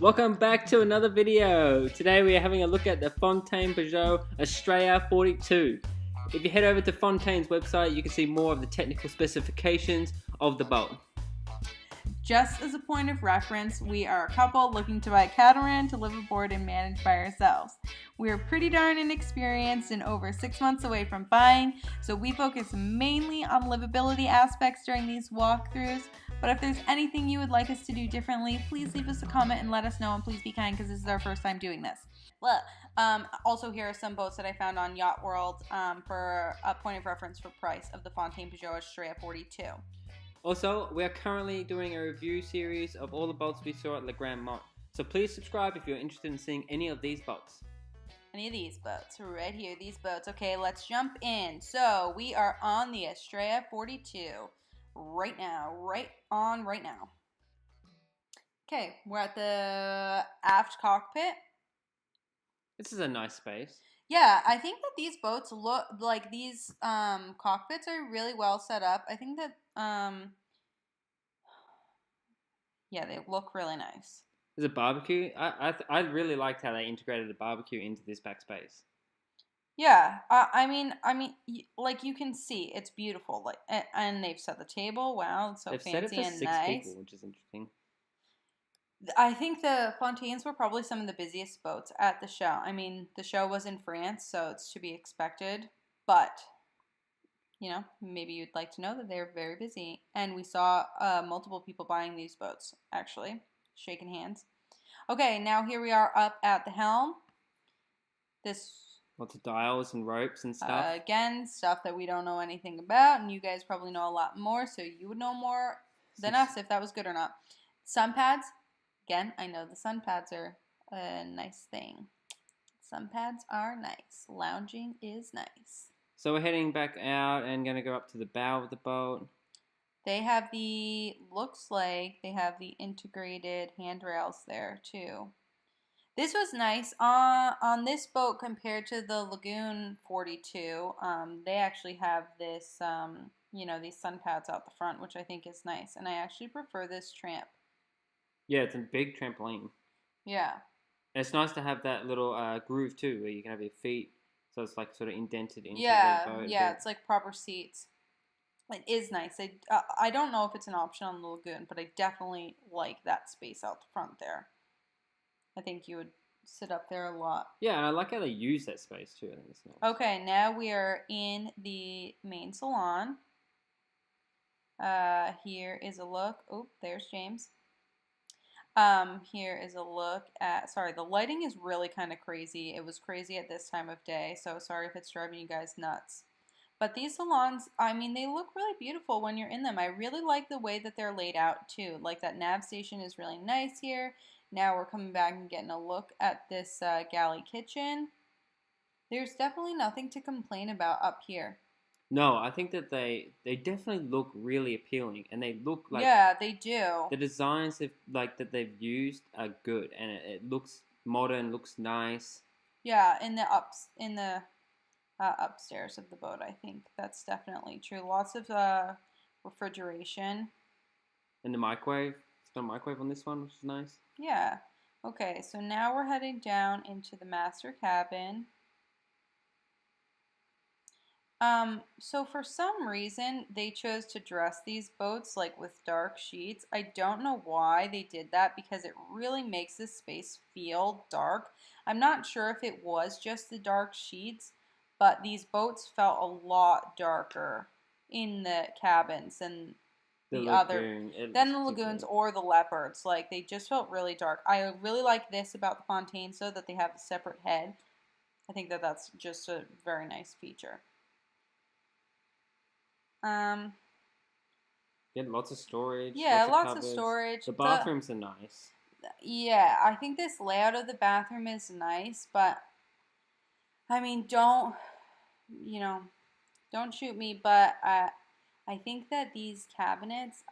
Welcome back to another video. Today we are having a look at the Fountaine Pajot Astrea 42. If you head over to Fontaine's website, you can see more of the technical specifications of the boat. Just as a point of reference, we are a couple looking to buy a Catamaran to live aboard and manage by ourselves. We are pretty darn inexperienced and over 6 months away from buying, so we focus mainly on livability aspects during these walkthroughs. But if there's anything you would like us to do differently, please leave us a comment and let us know, and please be kind because this is our first time doing this. Also, here are some boats that I found on Yacht World for a point of reference for price of the Fountaine Pajot Astrea 42. Also, we are currently doing a review series of all the boats we saw at Le Grand Mont. So please subscribe if you're interested in seeing any of these boats. Any of these boats, right here, these boats. Okay, let's jump in. So we are on the Astrea 42 right now, right now. Okay, we're at the aft cockpit. This is a nice space. Yeah, I think that these boats look like these cockpits are really well set up. I think that yeah, they look really nice. There's a barbecue. I really liked how they integrated the barbecue into this back space. Yeah, I mean, like you can see, it's beautiful. Like, and they've set the table. Wow, it's so fancy and nice. They've set it for 6 people, which is interesting. I think the Fontaines were probably some of the busiest boats at the show. I mean, the show was in France, so it's to be expected. But, you know, maybe you'd like to know that they're very busy. And we saw multiple people buying these boats, actually, shaking hands. Okay, now here we are up at the helm. Lots of dials and ropes and stuff. Again, stuff that we don't know anything about, and you guys probably know a lot more, so you would know more than us if that was good or not. Sun pads. Again, I know the sun pads are a nice thing. Sun pads are nice. Lounging is nice. So we're heading back out and going to go up to the bow of the boat. They have looks like they have the integrated handrails there too. This was nice. On this boat compared to the Lagoon 42, they actually have this, these sun pads out the front, which I think is nice. And I actually prefer this tramp. Yeah, it's a big trampoline. Yeah. And it's nice to have that little groove too, where you can have your feet, so it's like sort of indented into the boat. Yeah, it's like proper seats. It is nice. I don't know if it's an option on the Lagoon, but I definitely like that space out the front there. I think you would sit up there a lot. Yeah, and I like how they use that space too. I think it's nice. Okay, now we are in the main salon. Here is a look. Oh, there's James. Here is a look at, sorry, the lighting is really kind of crazy. It was crazy at this time of day, so sorry if it's driving you guys nuts. But these salons, I mean, they look really beautiful when you're in them. I really like the way that they're laid out too. Like that nav station is really nice here. Now we're coming back and getting a look at this galley kitchen. There's definitely nothing to complain about up here. No, I think that they definitely look really appealing, and they look like, yeah, they do. The designs that they've used are good, and it looks modern, looks nice. Yeah, in the upstairs of the boat, I think that's definitely true. Lots of refrigeration. And the microwave. It's got a microwave on this one, which is nice. Yeah. Okay, so now we're heading down into the master cabin. So for some reason, they chose to dress these boats like with dark sheets. I don't know why they did that because it really makes this space feel dark. I'm not sure if it was just the dark sheets, but these boats felt a lot darker in the cabins than the lagoons or the leopards. Like, they just felt really dark. I really like this about the Fontaine, so that they have a separate head. I think that that's just a very nice feature. Yeah, lots of storage. Yeah, lots of storage. The bathrooms are nice. Yeah, I think this layout of the bathroom is nice, but I mean, don't shoot me, but I think that these cabinets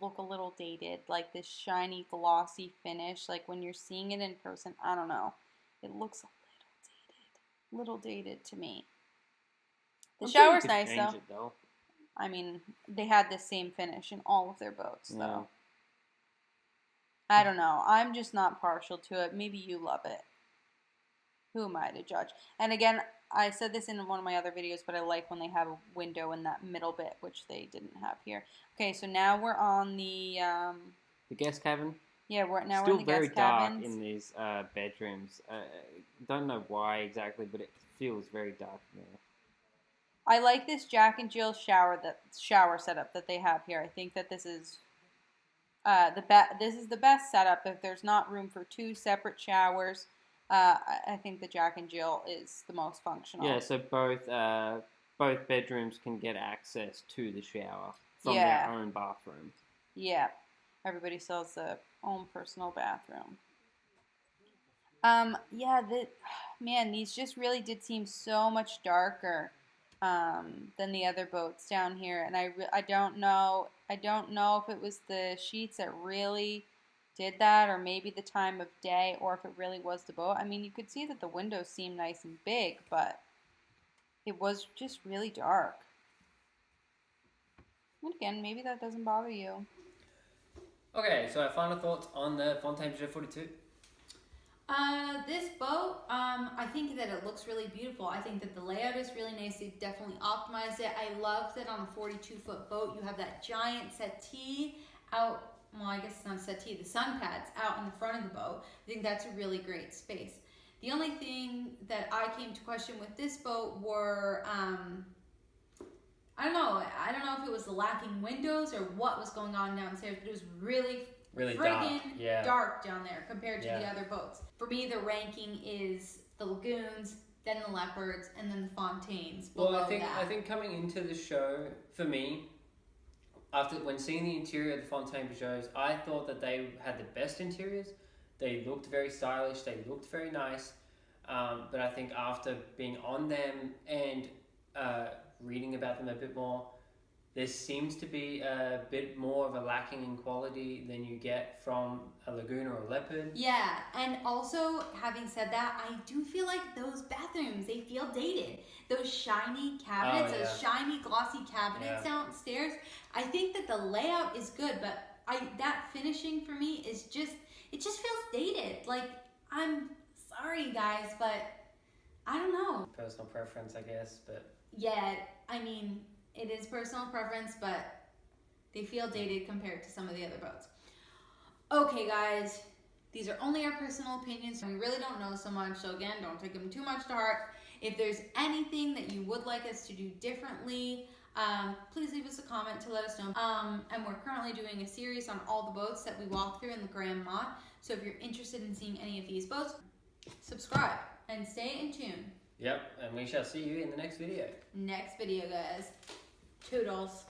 look a little dated, like this shiny, glossy finish. Like when you're seeing it in person, I don't know, it looks a little dated to me. The shower's nice though. I mean, they had the same finish in all of their boats, though. I don't know. I'm just not partial to it. Maybe you love it. Who am I to judge? And again, I said this in one of my other videos, but I like when they have a window in that middle bit, which they didn't have here. Okay, so now we're on the guest cabin. Yeah, we're in the Still very guest dark cabins. in these bedrooms. Don't know why exactly, but it feels very dark in there. I like this Jack and Jill shower setup that they have here. I think that this is the best setup. If there's not room for two separate showers, I think the Jack and Jill is the most functional. Yeah, so both bedrooms can get access to the shower from their own bathroom. Yeah, everybody still has their own personal bathroom. Yeah, man, these just really did seem so much darker than the other boats down here, and I don't know if it was the sheets that really did that, or maybe the time of day, or if it really was the boat. I mean, you could see that the windows seemed nice and big, but it was just really dark. And again, maybe that doesn't bother you. Okay, so our final thoughts on the Fountaine Pajot 42. This boat, I think that it looks really beautiful. I think that the layout is really nice. They've definitely optimized it. I love that on a 42-foot boat, you have that giant settee out, well, I guess it's not a settee, the sun pads out in the front of the boat. I think that's a really great space. The only thing that I came to question with this boat were, I don't know if it was the lacking windows or what was going on downstairs, but it was really friggin' dark down there compared to the other boats. For me, the ranking is the lagoons, then the leopards, and then the Fountains. Well, I think coming into the show, for me, when seeing the interior of the Fountaine Pajots, I thought that they had the best interiors. They looked very stylish. They looked very nice. But I think after being on them and reading about them a bit more, there seems to be a bit more of a lacking in quality than you get from a lagoon or a leopard. Yeah, and also, having said that, I do feel like those bathrooms, they feel dated. Those shiny cabinets, those shiny glossy cabinets downstairs, I think that the layout is good, but that finishing for me is just, it just feels dated. Like, I'm sorry guys, but I don't know. Personal preference, I guess, but... Yeah, I mean, it is personal preference, but they feel dated compared to some of the other boats. Okay, guys, these are only our personal opinions. We really don't know so much, so again, don't take them too much to heart. If there's anything that you would like us to do differently, please leave us a comment to let us know. And we're currently doing a series on all the boats that we walk through in the Grand Mott. So if you're interested in seeing any of these boats, subscribe and stay in tune. Yep, and we shall see you in the next video. Next video, guys. Toodles.